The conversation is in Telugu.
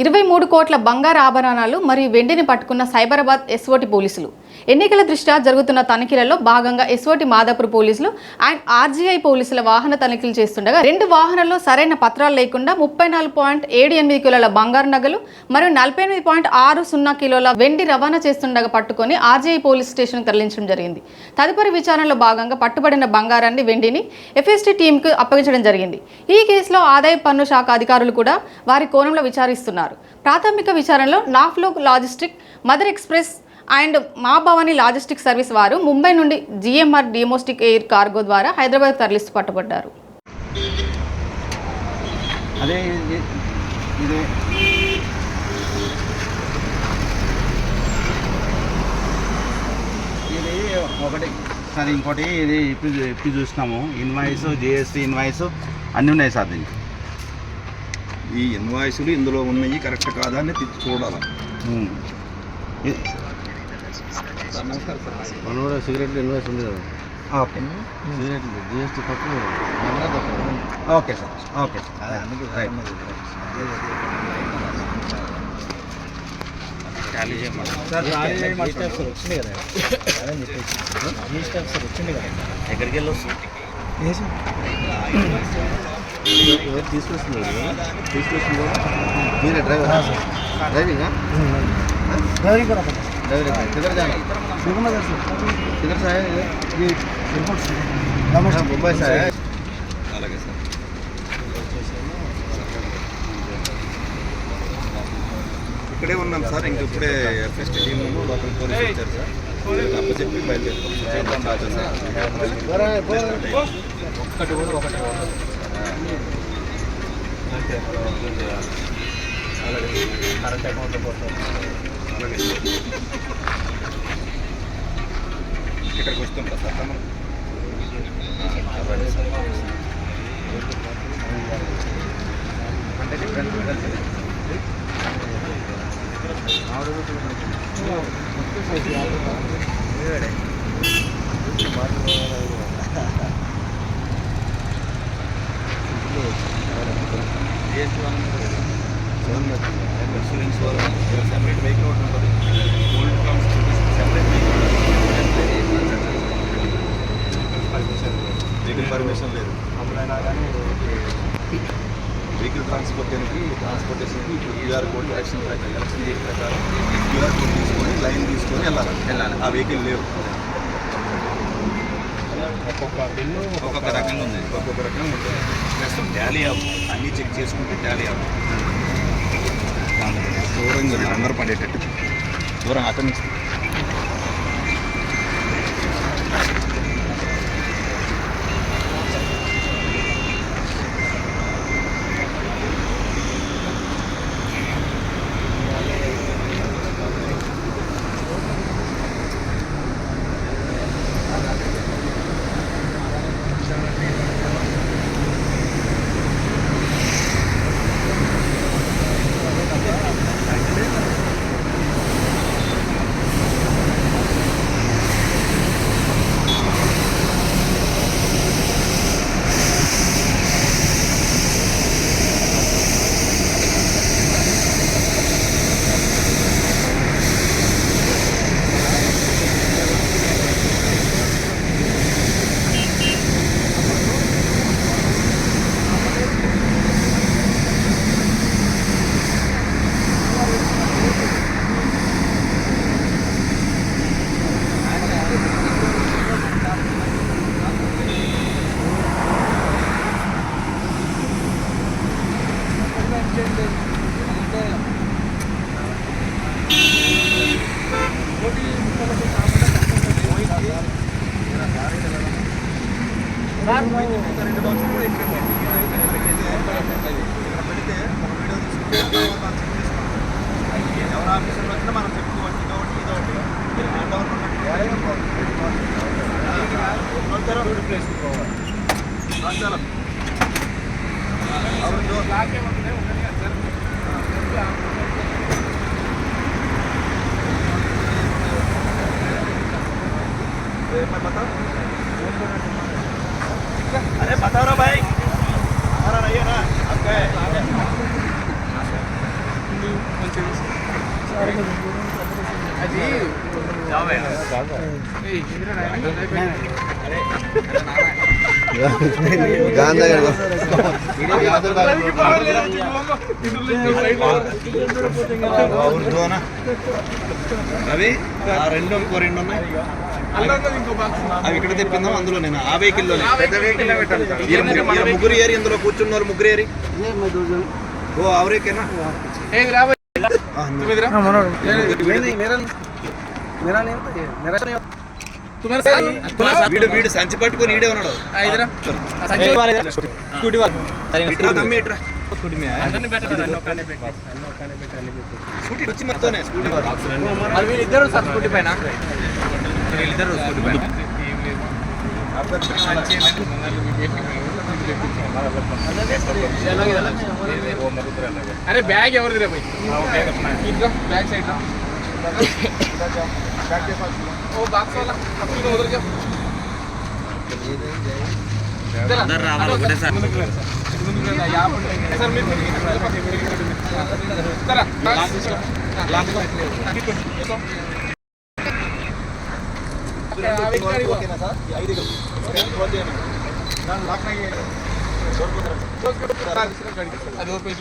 23 కోట్ల బంగారు ఆభరణాలు మరియు వెండిని పట్టుకున్న సైబరాబాద్ ఎస్ఓటి పోలీసులు. ఎన్నికల దృష్ట్యా జరుగుతున్న తనిఖీలలో భాగంగా ఎస్ఓటి మాదాపూర్ పోలీసులు అండ్ ఆర్జీఐ పోలీసుల వాహన తనిఖీలు చేస్తుండగా 2 వాహనాల్లో సరైన పత్రాలు లేకుండా 34.78 కిలోల బంగారు నగలు మరియు 48.60 కిలోల వెండి రవాణా చేస్తుండగా పట్టుకొని ఆర్జీఐ పోలీస్ స్టేషన్కు తరలించడం జరిగింది. తదుపరి విచారణలో భాగంగా పట్టుబడిన బంగారాన్ని వెండిని ఎఫ్ఎస్టీ టీంకు అప్పగించడం జరిగింది. ఈ కేసులో ఆదాయ పన్ను శాఖ అధికారులు కూడా వారి కోణంలో విచారిస్తున్నారు. ప్రాథమిక విచారణలో నాఫ్లో లాజిస్టిక్, మదర్ ఎక్స్ప్రెస్ అండ్ మా భవానీ లాజిస్టిక్ సర్వీస్ వారు ముంబై నుండి జిఎంఆర్ డొమెస్టిక్ ఎయిర్ కార్గో ద్వారా హైదరాబాద్ తరలిస్తూ పట్టుబడ్డారు. ఒకటి సార్, ఇంకోటి ఇది ఇప్పుడు చూసినాము. ఇన్వాయిస్, జిఎస్టీ ఇన్వాయిస్ అన్నీ ఉన్నాయి సార్. దీనికి ఈ ఇన్వాయిస్లు ఇందులో ఉన్నాయి కరెక్ట్ కాదా అని చూడాలి. సిగరెట్లు ఇన్వాయిస్ ఉంది కదా. ఓకే, సిగరెట్లు జిఎస్టీ పట్టు. Okay sir, okay sir. ఎక్కడికి వెళ్ళి వస్తుంది తీసుకొస్తున్నారు మీరే డ్రైవర్? డ్రైవింగా? డ్రైవింగ్ किधर जाना? किधर से आए? ये मुंबई से आए. అలాగే సార్. ఇక్కడే ఉన్నాం సార్. ఇంక ఇప్పుడే ఎఫ్ఎస్టీ టీమ్ లోకల్ పోలీస్ వచ్చారు సార్. అప్పచెప్పి బయలుదేరుతాం. కరెంట్ అకౌంట్లో పోతాం. ఇక్కడికి వస్తుంటా సార్ మనం. అంటే డిఫరెంట్ ఇన్సూరెన్స్ సెపరేట్ వెహికల్ ఒకటి ఉంటుంది. Gold comms separate vehicle permission లేదు. వెహికల్ ట్రాన్స్పోర్టేషన్కి ఇప్పుడు క్యూఆర్ కోడ్ ఎలక్షన్ ప్రకారం క్యూఆర్ కోడ్ తీసుకొని లైన్ తీసుకొని వెళ్ళాలి. ఆ వెహికల్ లేవు. ఒక్కొక్క బిల్లు ఒక్కొక్క రకంగా ఉంది. ఒక్కొక్క రకంగా ఉంటుంది. ప్లస్ టాలీ అన్నీ చెక్ చేసుకుంటే టాలీ దూరంగా అందరూ పడేటట్టు దూరం అక్కడి నుంచి. ఎవరు ఆఫీసర్లు వచ్చినా మనం చెప్పుకోవచ్చు. अरे बताओ ना भाई, हमारा नहीं है ना आपका है. అవి ఆ రెండు ఇంకో రెండు ఉన్నాయి అవి ఇక్కడ తెప్పిందాం అందులో నేను ఆ వెహికల్లో పెద్ద వెహికల్ ముగ్గురు ఏరి ఇందులో కూర్చున్నారు ముగ్గురు ఏరి ఓ అవరేకేనా వీడు వీడు సంచి పట్టుకొని ఈడే ఉన్నాడు స్కూటీ వచ్చి మొత్తనే వీళ్ళిద్దరు సార్ స్కూటీ పైన अरे बैग एवर दिले भाई इधर बैक साइड ना बैक के पास ओ बॉक्स वाला अपनी को उधर जा अंदर रावल ఒకటే సార్ यहां पर सर మీరు चला लाख ఓకేనా సార్ 5 దగ్గర ఓకే ನಾನು ಲಾಕ್ ನಾಗಿ ಅದು ಓಪನ್